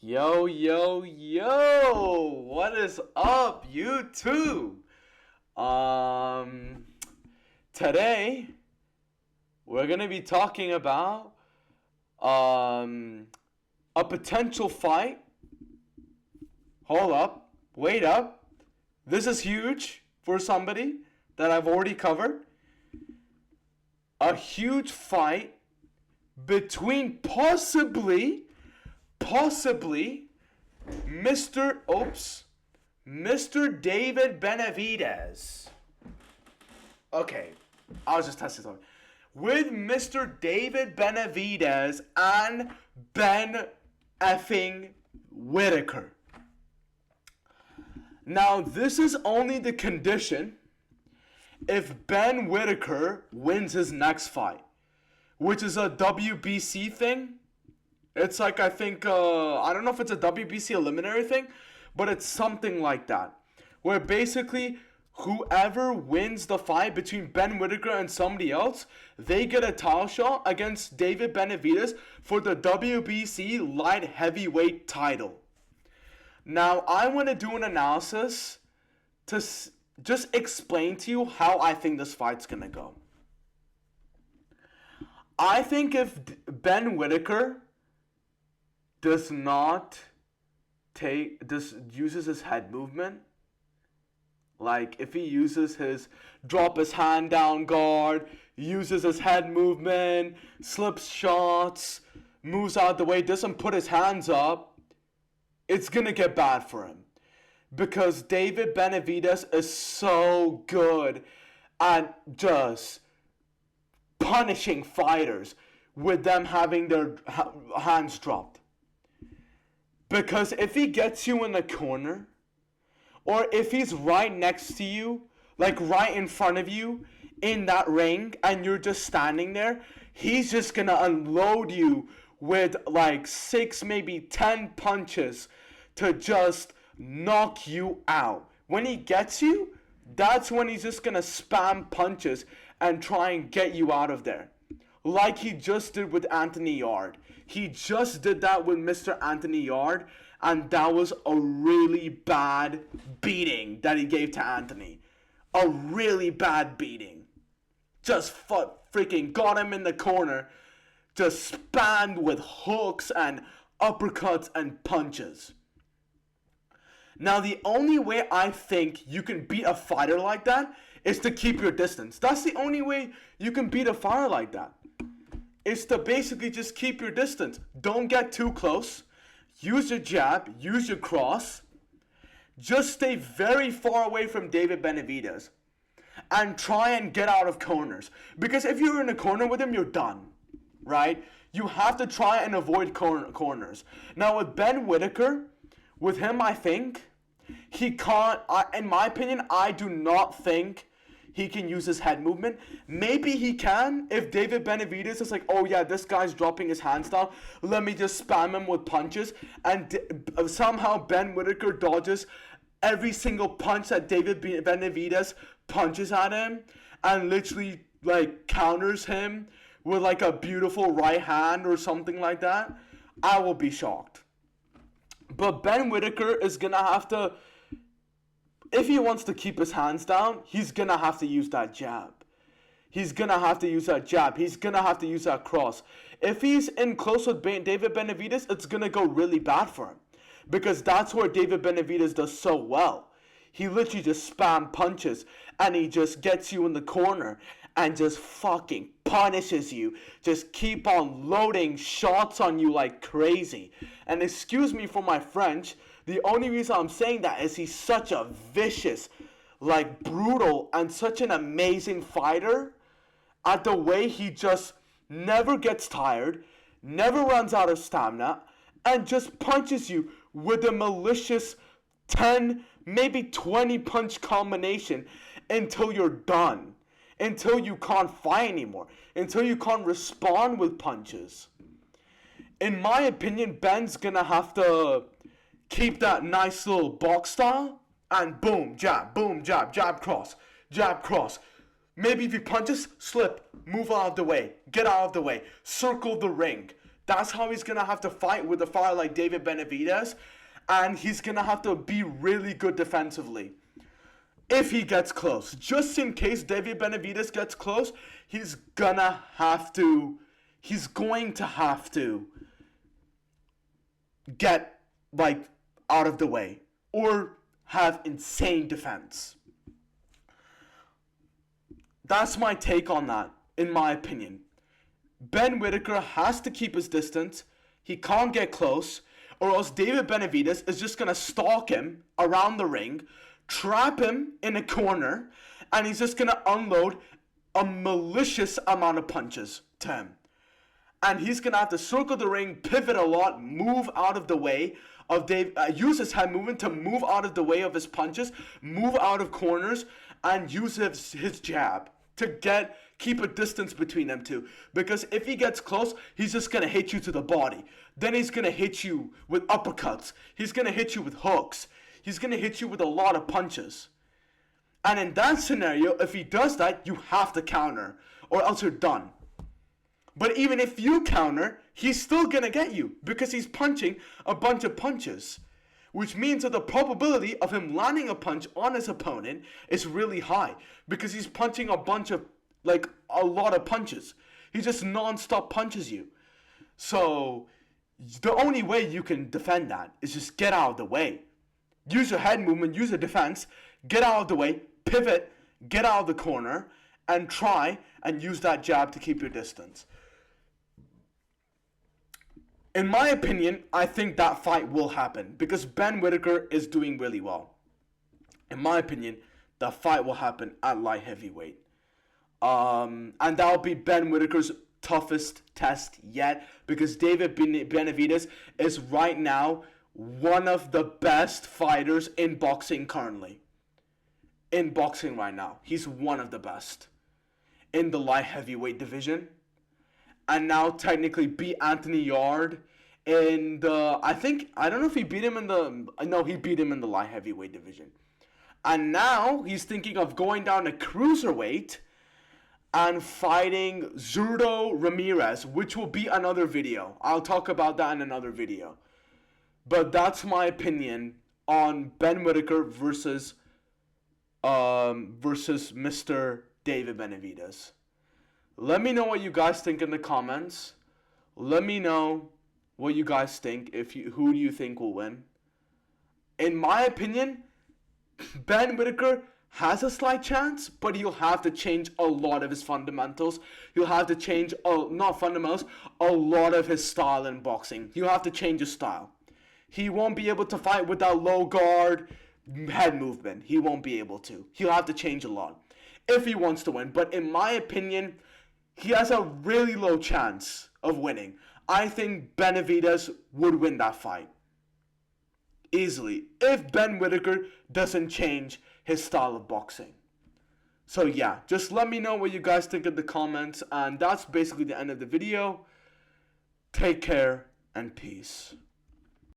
Yo, yo, yo! What is up, YouTube? Um, Today we're gonna be talking about a potential fight. Hold up, wait up. This is huge for somebody that I've already covered. A huge fight between possibly Mr. David Benavidez. Okay, I was just testing something. With Mr. David Benavidez and Ben effing Whitaker. Now, this is only the condition if Ben Whitaker wins his next fight, which is a WBC thing. It's like, I think, I don't know if it's a WBC eliminatory thing, but it's something like that. Where basically, whoever wins the fight between Ben Whitaker and somebody else, they get a title shot against David Benavidez for the WBC light heavyweight title. Now, I want to do an analysis to just explain to you how I think this fight's going to go. I think if Ben Whitaker does not uses his head movement, like if he uses his drop his hand down guard, uses his head movement, slips shots, moves out the way, doesn't put his hands up, it's gonna get bad for him. Because David Benavidez is so good at just punishing fighters with them having their hands dropped. Because if he gets you in the corner, or if he's right next to you, like right in front of you in that ring, and you're just standing there, he's just gonna unload you with like 6, maybe 10 punches to just knock you out. When he gets you, that's when he's just gonna spam punches and try and get you out of there. Like he just did with Anthony Yard. He just did that with Mr. Anthony Yard, and that was a really bad beating that he gave to Anthony. A really bad beating. Just freaking got him in the corner, just spammed with hooks and uppercuts and punches. Now, the only way I think you can beat a fighter like that is to keep your distance. That's the only way you can beat a fighter like that. Is to basically just keep your distance. Don't get too close. Use your jab. Use your cross. Just stay very far away from David Benavidez. And try and get out of corners. Because if you're in a corner with him, you're done. Right? You have to try and avoid corners. Now, with Ben Whitaker, with him, I think he can't. In my opinion, I do not think he can use his head movement. Maybe he can if David Benavidez is like, oh yeah, this guy's dropping his hands down, let me just spam him with punches, and somehow Ben Whitaker dodges every single punch that David Benavidez punches at him, and literally like counters him with like a beautiful right hand or something like that. I will be shocked. But Ben Whitaker is gonna have to, if he wants to keep his hands down, he's gonna have to use that jab. He's gonna have to use that jab. He's gonna have to use that cross. If he's in close with David Benavidez, it's gonna go really bad for him. Because that's where David Benavidez does so well. He literally just spam punches and he just gets you in the corner and just fucking punishes you. Just keep on loading shots on you like crazy. And excuse me for my French, the only reason I'm saying that is he's such a vicious, like brutal, and such an amazing fighter at the way he just never gets tired, never runs out of stamina, and just punches you with a malicious 10, maybe 20 punch combination until you're done. Until you can't fight anymore. Until you can't respond with punches. In my opinion, Ben's gonna have to keep that nice little box style and boom, jab, jab, cross, jab, cross. Maybe if he punches, slip, move out of the way, get out of the way, circle the ring. That's how he's gonna have to fight with a fighter like David Benavidez, and he's gonna have to be really good defensively. If he gets close, just in case David Benavidez gets close, he's going to have to get, like, out of the way or have insane defense. That's my take on that, in my opinion. Ben Whittaker has to keep his distance. He can't get close, or else David Benavidez is just going to stalk him around the ring, trap him in a corner, and he's just going to unload a malicious amount of punches to him. And he's going to have to circle the ring, pivot a lot, move out of the way of Dave, use his head movement to move out of the way of his punches, move out of corners, and use his jab to keep a distance between them two. Because if he gets close, he's just going to hit you to the body. Then he's going to hit you with uppercuts. He's going to hit you with hooks. He's going to hit you with a lot of punches. And in that scenario, if he does that, you have to counter, or else you're done. But even if you counter, he's still going to get you because he's punching a bunch of punches. Which means that the probability of him landing a punch on his opponent is really high because he's punching a lot of punches. He just non-stop punches you. So the only way you can defend that is just get out of the way. Use your head movement, use your defense, get out of the way, pivot, get out of the corner, and try and use that jab to keep your distance. In my opinion, I think that fight will happen because Ben Whittaker is doing really well. In my opinion, the fight will happen at light heavyweight. And that'll be Ben Whittaker's toughest test yet because David Benavidez is right now one of the best fighters in boxing currently. In boxing right now, he's one of the best in the light heavyweight division. And now technically beat Anthony Yard in the, I don't know if he beat him in the, he beat him in the light heavyweight division. And now he's thinking of going down to cruiserweight and fighting Zurdo Ramirez, which will be another video. I'll talk about that in another video. But that's my opinion on Ben Whittaker versus Mr. David Benavidez. Let me know what you guys think in the comments. Let me know what you guys think. Who do you think will win? In my opinion, Ben Whittaker has a slight chance, but he'll have to change a lot of his fundamentals. He'll have to change, not fundamentals, a lot of his style in boxing. He'll have to change his style. He won't be able to fight with that low guard head movement. He won't be able to. He'll have to change a lot if he wants to win. But in my opinion, he has a really low chance of winning. I think Benavidez would win that fight easily if Ben Whittaker doesn't change his style of boxing. So yeah, just let me know what you guys think in the comments, and that's basically the end of the video. Take care and peace.